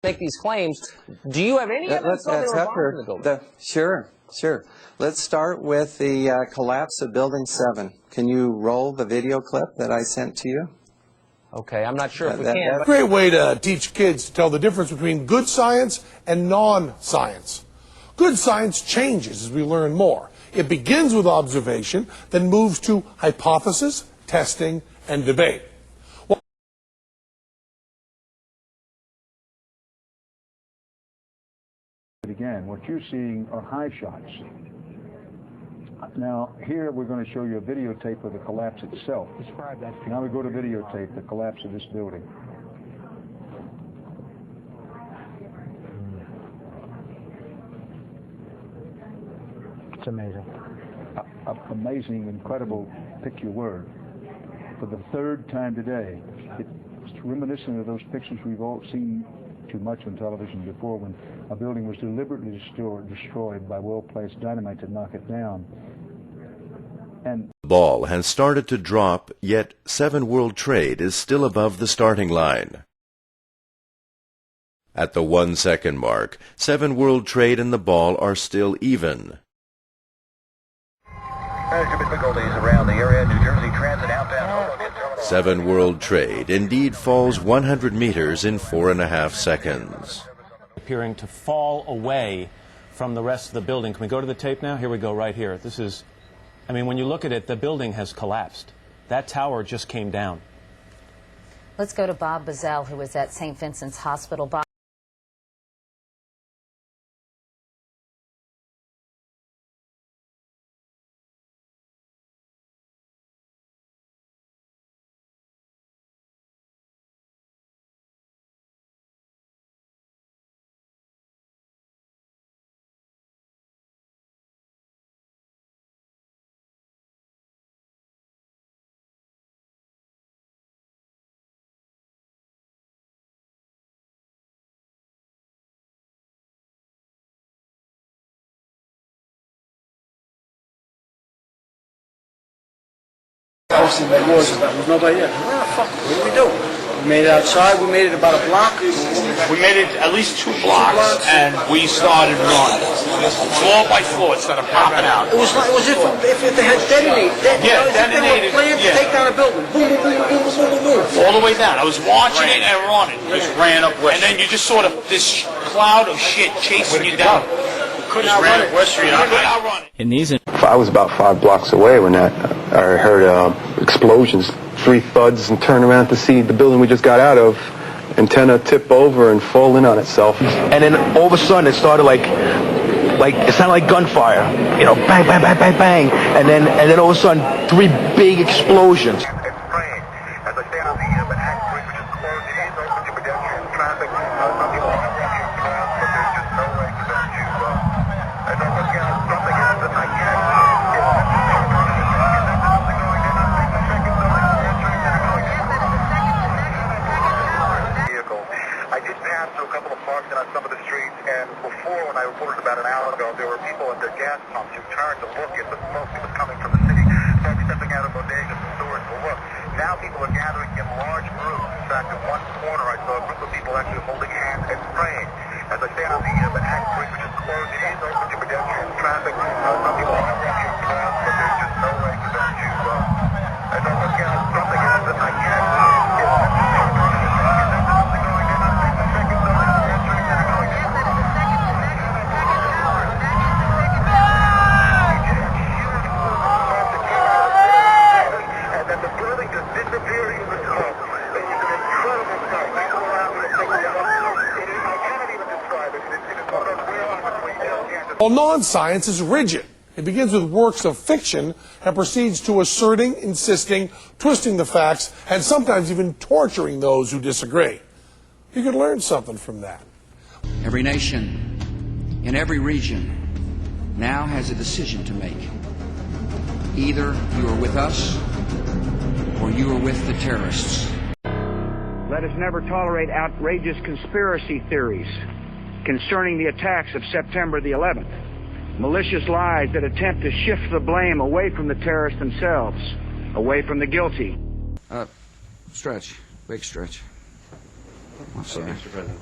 make these claims. Do you have any evidence that they were bombed in the building? Sure. Let's start with the collapse of Building 7. Can you roll the video clip that I sent to you? Okay, I'm not sure if we can. A great way to teach kids to tell the difference between good science and non-science. Good science changes as we learn more. It begins with observation, then moves to hypothesis, testing, and debate. Again, what you're seeing are high shots. Now, here we're going to show you a videotape of the collapse itself. Describe that. Now we go to videotape, the collapse of this building. It's amazing. Amazing, incredible, pick your word. For the third time today, it's reminiscent of those pictures we've all seen too much on television before, when a building was deliberately destroyed by well-placed dynamite to knock it down. And the ball has started to drop, yet 7 World Trade is still above the starting line. At the 1-second mark, 7 World Trade and the ball are still even. Difficulties around the area. New Jersey Transit outbound. 7 World Trade indeed falls 100 meters in 4.5 seconds. Appearing to fall away from the rest of the building. Can we go to the tape now? Here we go, right here. This is, I mean, when you look at it, the building has collapsed. That tower just came down. Let's go to Bob Bazell, who was at St. Vincent's Hospital. Bob. Posting that was nobody there. Where the fuck? What did we do? We made it outside. We made it about a block. We made it at least 2 blocks, and we started running. Floor by floor, instead of popping out. It was like, it was if they had detonated. Detonated. They were planned to take down a building. Boom, boom, boom, boom, boom, boom, boom. All the way down. I was watching it and running. Just ran up West. And then you just sort of this cloud of shit chasing you down. Couldn't outrun it. West Street. I couldn't outrun it. In these, I was about 5 blocks away when I heard explosions, 3 thuds, and turned around to see the building we just got out of, antenna tip over and fall in on itself. And then all of a sudden it started like it sounded like gunfire, you know, bang, bang, bang, bang, bang, and then all of a sudden 3 big explosions. Some of the streets, and before, when I reported about an hour ago, there were people at their gas pumps who turned to look at the smoke that was coming from the city, folks stepping out of bodegas and stores to look. Now people are gathering in large groups. In fact, in one corner, I saw a group of people actually holding hands and praying. As I stand on the Manhattan Bridge, which is closed, it is open to pedestrian traffic. Some people are watching the crowd, but there's just no way for them to, I don't look at something else that I can't. Well, non-science is rigid. It begins with works of fiction and proceeds to asserting, insisting, twisting the facts, and sometimes even torturing those who disagree. You can learn something from that. Every nation in every region now has a decision to make. Either you are with us or you are with the terrorists. Let us never tolerate outrageous conspiracy theories concerning the attacks of September the 11th. Malicious lies that attempt to shift the blame away from the terrorists themselves, away from the guilty. Stretch. Big stretch. I'm sorry. Mr. President.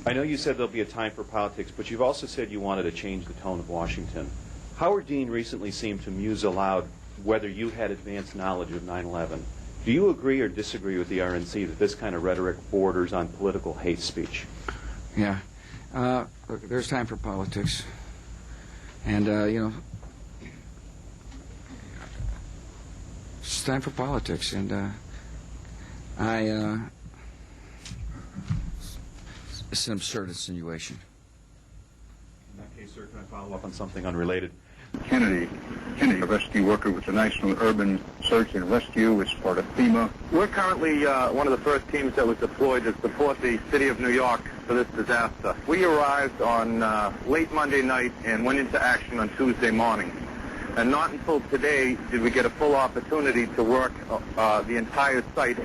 I know you said there'll be a time for politics, but you've also said you wanted to change the tone of Washington. Howard Dean recently seemed to muse aloud whether you had advanced knowledge of 9/11. Do you agree or disagree with the RNC that this kind of rhetoric borders on political hate speech? Yeah. Look, there's time for politics. And, it's time for politics. And it's an absurd insinuation. In that case, sir, can I follow up on something unrelated? Kennedy, a rescue worker with the National Urban Search and Rescue, is part of FEMA. We're currently one of the first teams that was deployed to support the city of New York for this disaster. We arrived on late Monday night and went into action on Tuesday morning. And not until today did we get a full opportunity to work the entire site.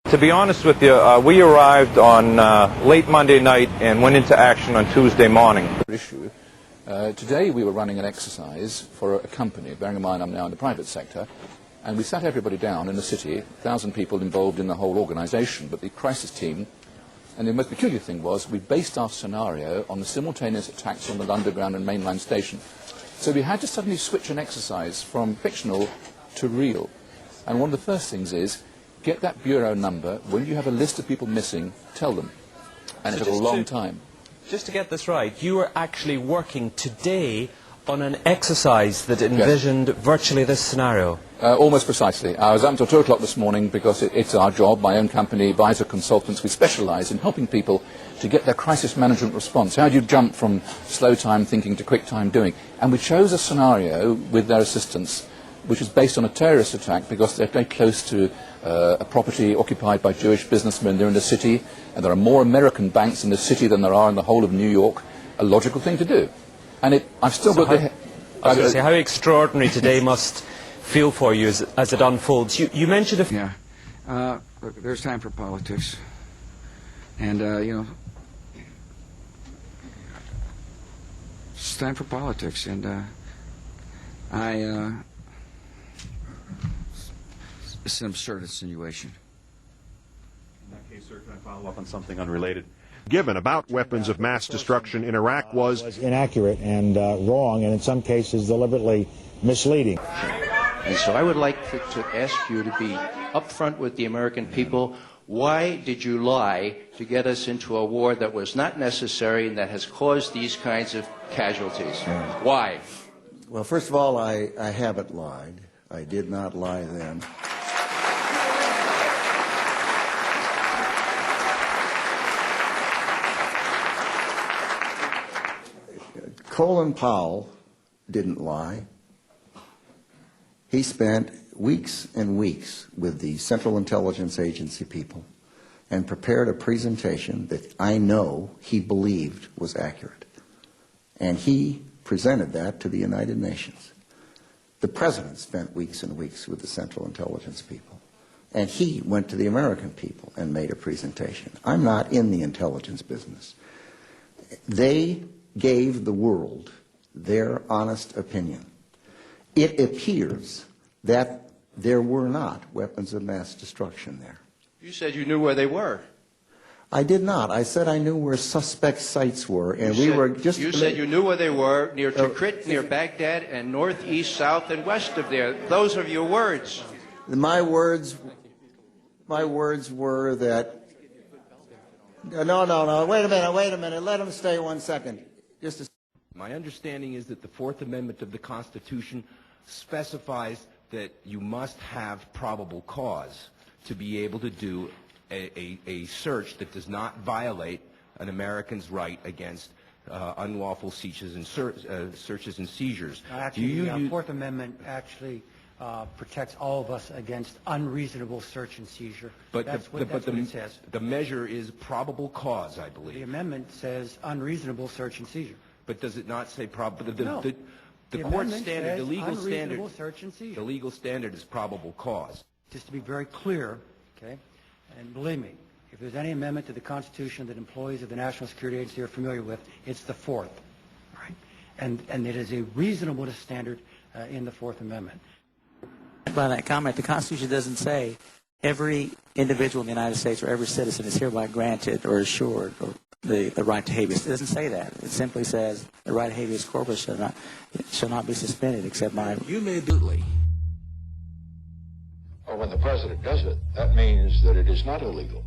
To be honest with you, we arrived on late Monday night and went into action on Tuesday morning. Today we were running an exercise for a company, bearing in mind I'm now in the private sector, and we sat everybody down in the city, 1,000 people involved in the whole organisation, but the crisis team, and the most peculiar thing was we based our scenario on the simultaneous attacks on the underground and mainline station. So we had to suddenly switch an exercise from fictional to real. And one of the first things is, get that bureau number. When you have a list of people missing, tell them. And it took a long time. Just to get this right, you were actually working today on an exercise that envisioned virtually this scenario. Almost precisely. I was up until 2 o'clock this morning because it's our job, my own company, Advisor Consultants. We specialise in helping people to get their crisis management response. How do you jump from slow time thinking to quick time doing? And we chose a scenario with their assistance which is based on a terrorist attack because they're very close to a property occupied by Jewish businessmen. They're in the city, and there are more American banks in the city than there are in the whole of New York. A logical thing to do. And I've still got the... I was going to say, how extraordinary today must feel for you as it unfolds. You mentioned a... Yeah. Look, there's time for politics. And, it's time for politics. And, it's an absurd insinuation. In that case, sir, can I follow up on something unrelated? Given about weapons of mass destruction in Iraq was inaccurate and wrong, and in some cases deliberately misleading. And so I would like to ask you to be upfront with the American people. Why did you lie to get us into a war that was not necessary and that has caused these kinds of casualties? Why? Well, first of all, I haven't lied. I did not lie then. Colin Powell didn't lie. He spent weeks and weeks with the Central Intelligence Agency people and prepared a presentation that I know he believed was accurate. And he presented that to the United Nations. The President spent weeks and weeks with the Central Intelligence people. And he went to the American people and made a presentation. I'm not in the intelligence business. They gave the world their honest opinion. It appears that there were not weapons of mass destruction there. You said you knew where they were. I did not. I said I knew where suspect sites were, and we were just... You said you knew where they were, near Tikrit, near Baghdad, and northeast, south, and west of there. Those are your words. My words were that... No. Wait a minute. Let him stay 1 second. My understanding is that the Fourth Amendment of the Constitution specifies that you must have probable cause to be able to do a search that does not violate an American's right against unlawful searches and seizures. Actually, the Fourth Amendment actually protects all of us against unreasonable search and seizure. But that's what it says. The measure is probable cause, I believe. The amendment says unreasonable search and seizure. But does it not say probable? No. The court standard, the legal standard, search and seizure. The legal standard is probable cause. Just to be very clear, okay, and believe me, if there's any amendment to the Constitution that employees of the National Security Agency are familiar with, it's the Fourth, right? And it is a reasonable standard in the Fourth Amendment. By that comment, the Constitution doesn't say every individual in the United States or every citizen is hereby granted or assured or the right to habeas. It doesn't say that. It simply says the right to habeas corpus shall not be suspended except by... You may legally. Or when the president does it, that means that it is not illegal.